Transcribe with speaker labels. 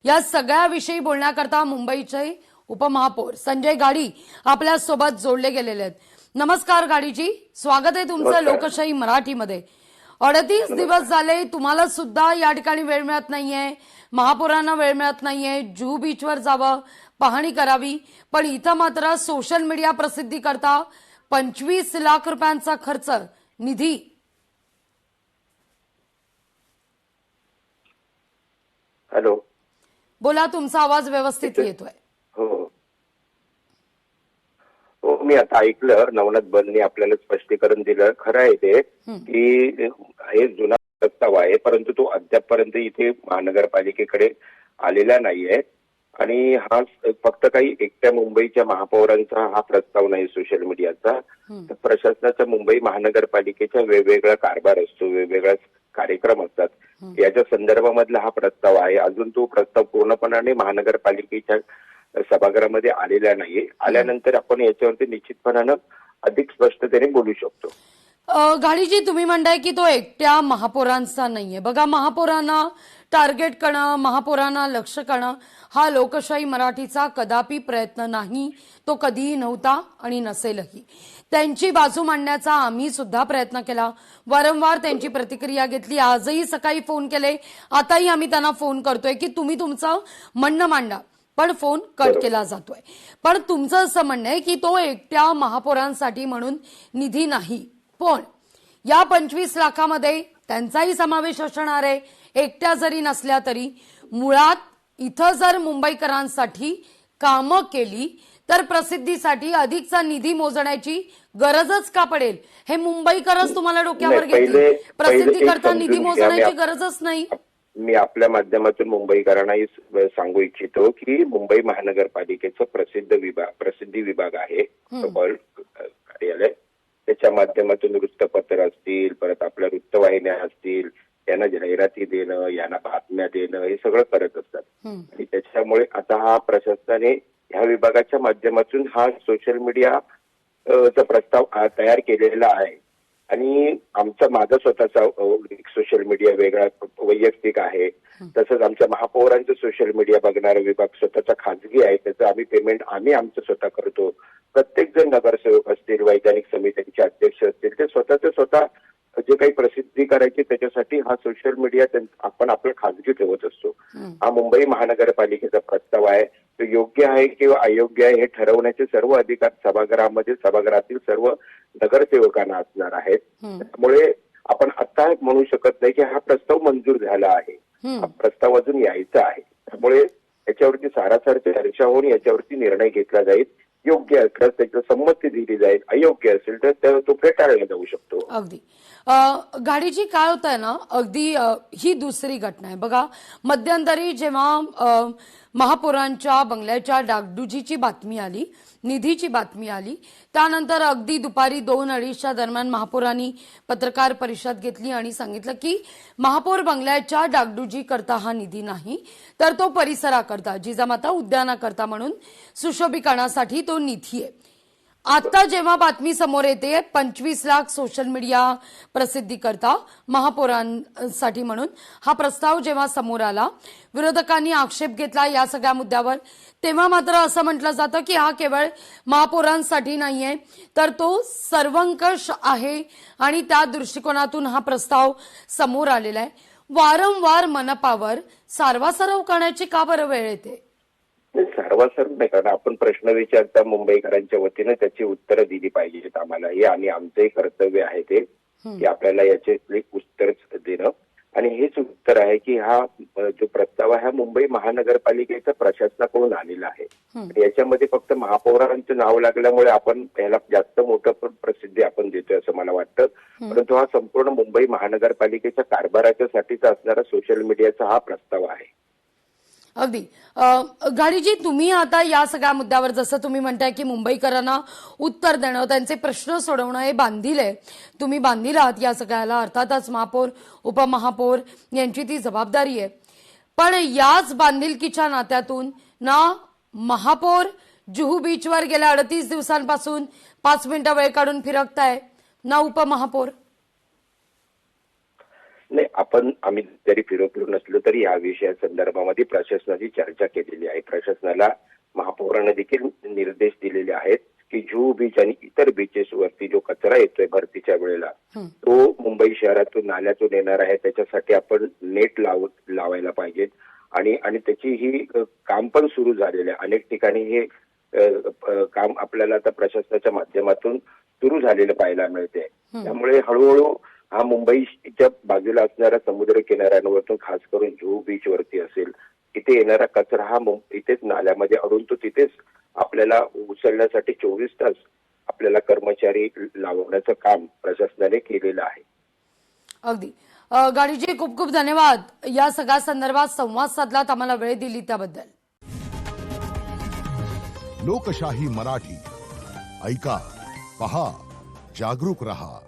Speaker 1: या सगळ्याविषयी बोलण्याकरता मुंबईचे उपमहापौर संजय गाडी आपल्या सोबत जोडले गेलेले आहेत. नमस्कार गाडीजी, स्वागत आहे तुमचं लोकशाही मराठीमध्ये. 38 दिवस झाले, तुम्हाला सुद्धा या ठिकाणी वेळ मिळत नाहीये, महापौरांना वेळ मिळत नाहीये, जुहू बीचवर जावं, पाहणी करावी, पण इथं मात्र सोशल मीडिया प्रसिद्धी करता 25 लाख रुपयांचा खर्च निधी.
Speaker 2: हॅलो,
Speaker 1: बोला, तुमचा आवाज व्यवस्थित येतोय.
Speaker 2: हो हो, मी आता ऐकलं. नवनाथ बननी आपल्याला स्पष्टीकरण दिलं. खरं आहे ते की हे जुना प्रस्ताव आहे, परंतु तो अद्यापपर्यंत इथे महानगरपालिकेकडे आलेला नाहीये. आणि हा फक्त काही एकट्या मुंबईच्या महापौरांचा हा प्रस्ताव नाही सोशल मीडियाचा. प्रशासनाचा मुंबई महानगरपालिकेचा वेगवेगळा कारभार असतो, वेगवेगळा कार्यक्रम असतात. याच्या संदर्भामधला हा प्रस्ताव आहे. अजून तो प्रस्ताव पूर्णपणाने महानगरपालिकेच्या सभागृहामध्ये आलेला नाहीये. आल्यानंतर आपण याच्यावरती निश्चितपणानं अधिक स्पष्टतेने बोलू शकतो.
Speaker 1: गाडीजी, तुम्ही म्हणताय की तो एकट्या महापौरांचा नाहीये. बघा, महापौरांना टार्गेट करणं, महापौरांना लक्ष करणं हा लोकशाही मराठीचा कदापि प्रयत्न नाही, तो कधीही नव्हता आणि नसेलही. त्यांची बाजू मांडण्याचा आम्ही सुद्धा प्रयत्न केला, वारंवार त्यांची प्रतिक्रिया घेतली. आजही सकाळी फोन केले, आताही आम्ही त्यांना फोन करतोय की तुम्ही तुमचं म्हणणं मांडा, पण फोन कट केला जातोय. पण तुमचं असं म्हणणं आहे की तो एकट्या महापौरांसाठी म्हणून निधी नाही, पण या 25 लाखामध्ये त्यांचाही समावेश असणार आहे. एकट्या जरी नसल्या तरी मुळात इथं जर मुंबईकरांसाठी कामं केली तर प्रसिद्धीसाठी अधिकचा निधी मोजण्याची गरजच का पडेल? हे मुंबईकरच तुम्हाला डोक्यावर घेतले. प्रसिद्धी करता निधी मोजण्याची गरजच नाही.
Speaker 2: मी आपल्या माध्यमातून मुंबईकरांनाही सांगू इच्छितो की मुंबई महानगरपालिकेचं प्रसिद्धी विभाग आहे, कार्यालय. त्याच्या माध्यमातून वृत्तपत्र असतील, परत आपल्या वृत्तवाहिन्या असतील, यांना जाहिराती देणं, यांना बातम्या देणं, हे सगळं करत असतात. आणि त्याच्यामुळे आता हा प्रशासनाने ह्या विभागाच्या माध्यमातून हा सोशल मीडिया चा प्रस्ताव तयार केलेला आहे. आणि माझा स्वतःचा सोशल मीडिया वेगळा वैयक्तिक आहे. तसंच आमच्या महापौरांचं सोशल मीडिया बघणारा विभाग स्वतःचा खाजगी आहे, त्याचं आम्ही पेमेंट आमचं स्वतः करतो. प्रत्येक जण नगरसेवक असतील, वैधानिक समित्यांचे अध्यक्ष असतील, ते स्वतः जे काही प्रसिद्धी करायची त्याच्यासाठी हा सोशल मीडिया आपण आपलं खाजगी ठेवत असतो. हा मुंबई महानगरपालिकेचा प्रस्ताव आहे. तो योग्य आहे किंवा अयोग्य आहे हे ठरवण्याचे सर्व अधिकार सभागृहातील सर्व नगरसेवकांना असणार आहेत. त्यामुळे आपण आता म्हणू शकत नाही की हा प्रस्ताव मंजूर झाला आहे. हा प्रस्ताव अजून यायचा आहे. त्यामुळे याच्यावरती सारासार चर्चा होऊन याच्यावरती निर्णय घेतला जाईल. योग्य असेल त्याची संमती दिली जाईल, अयोग्य असेल तर तो फेटाळला जाऊ शकतो.
Speaker 1: अगदी. गाडीजी, काय होत आहे ना, अगदी ही दुसरी घटना आहे. बघा, मध्यंतरी जेव्हा महापौरांच्या बंगल्याच्या डागडुजीची बातमी आली, निधीची बातमी आली, त्यानंतर अगदी दुपारी 2-2:30च्या दरम्यान महापौरांनी पत्रकार परिषद घेतली आणि सांगितलं की महापौर बंगल्याच्या डागडुजी करता हा निधी नाही, तर तो परिसराकरता, जिजामाता उद्यानाकरता म्हणून सुशोभीकरणासाठी तो निधी आहे. आता जेव्हा बातमी समोर येते 25 लाख सोशल मीडिया प्रसिद्धी करता महापौरांसाठी म्हणून हा प्रस्ताव जेव्हा समोर आला, विरोधकांनी आक्षेप घेतला या सगळ्या मुद्द्यावर, तेव्हा मात्र असं म्हटलं जातं की हा केवळ महापौरांसाठी नाहीये, तर तो सर्वंकष आहे आणि त्या दृष्टिकोनातून हा प्रस्ताव समोर आलेला आहे. वारंवार मनपावर सारवासारव करण्याची का बरं वेळ येते?
Speaker 2: सर्वसर्व नाही, कारण आपण प्रश्न विचारता मुंबईकरांच्या वतीनं त्याची उत्तरं दिली पाहिजेत आम्हालाही, आणि आमचंही कर्तव्य आहे ते की आपल्याला याचे उत्तर देणं. आणि हेच उत्तर आहे की हा जो प्रस्ताव आहे हा मुंबई महानगरपालिकेच्या प्रशासनाकडून आलेला आहे. याच्यामध्ये फक्त महापौरांचं नाव लागल्यामुळे आपण याला जास्त मोठं प्रसिद्धी आपण देतोय असं मला वाटतं. परंतु हा संपूर्ण मुंबई महानगरपालिकेच्या कारभाराच्या साठीचा असणारा सोशल मीडियाचा हा प्रस्ताव आहे.
Speaker 1: अगदी. गाडीजी, तुम्ही आता या सगळ्या मुद्द्यावर जसं तुम्ही म्हणताय की मुंबईकरांना उत्तर देणं, त्यांचे प्रश्न सोडवणं हे बांधील तुम्ही बांधील आहात या सगळ्याला. अर्थातच महापौर, उपमहापौर यांची ती जबाबदारी आहे. पण याच बांधिलकीच्या नात्यातून ना महापौर जुहू बीचवर गेल्या 38 दिवसांपासून 5 मिनिटं वेळ काढून फिरकताय, ना उपमहापौर.
Speaker 2: नाही, आम्ही जरी फिरून नसलो तरी या विषया संदर्भामध्ये प्रशासनाची चर्चा केलेली आहे. प्रशासनाला महापौरांना देखील निर्देश दिलेले आहेत की जुहू बीच आणि इतर बीचेसवरती जो कचरा येतोय भरतीच्या वेळेला तो मुंबई शहरातून नाल्यातून येणार आहे, त्याच्यासाठी आपण नेट लावायला पाहिजेत. आणि त्याची ही काम पण सुरू झालेलं आहे. अनेक ठिकाणी हे काम आपल्याला आता प्रशासनाच्या माध्यमातून सुरू झालेलं पाहायला मिळते. त्यामुळे हळूहळू हा मुंबईच्या बाजूला असणाऱ्या समुद्र किनाऱ्यांवरतून खास करून जुहू बीच वरती असेल, तिथे येणारा कचरा हा इथेच नाल्यामध्ये अडून तो तिथेच आपल्याला उचलण्यासाठी 24 तास आपल्याला कर्मचारी लावण्याचं काम प्रशासनाने केलेलं आहे.
Speaker 1: अगदी गाडीजी खूप खूप धन्यवाद. या सगळ्या संदर्भात संवाद साधलात, आम्हाला वेळ दिली त्याबद्दल.
Speaker 3: लोकशाही मराठी ऐका, पहा, जागरूक रहा.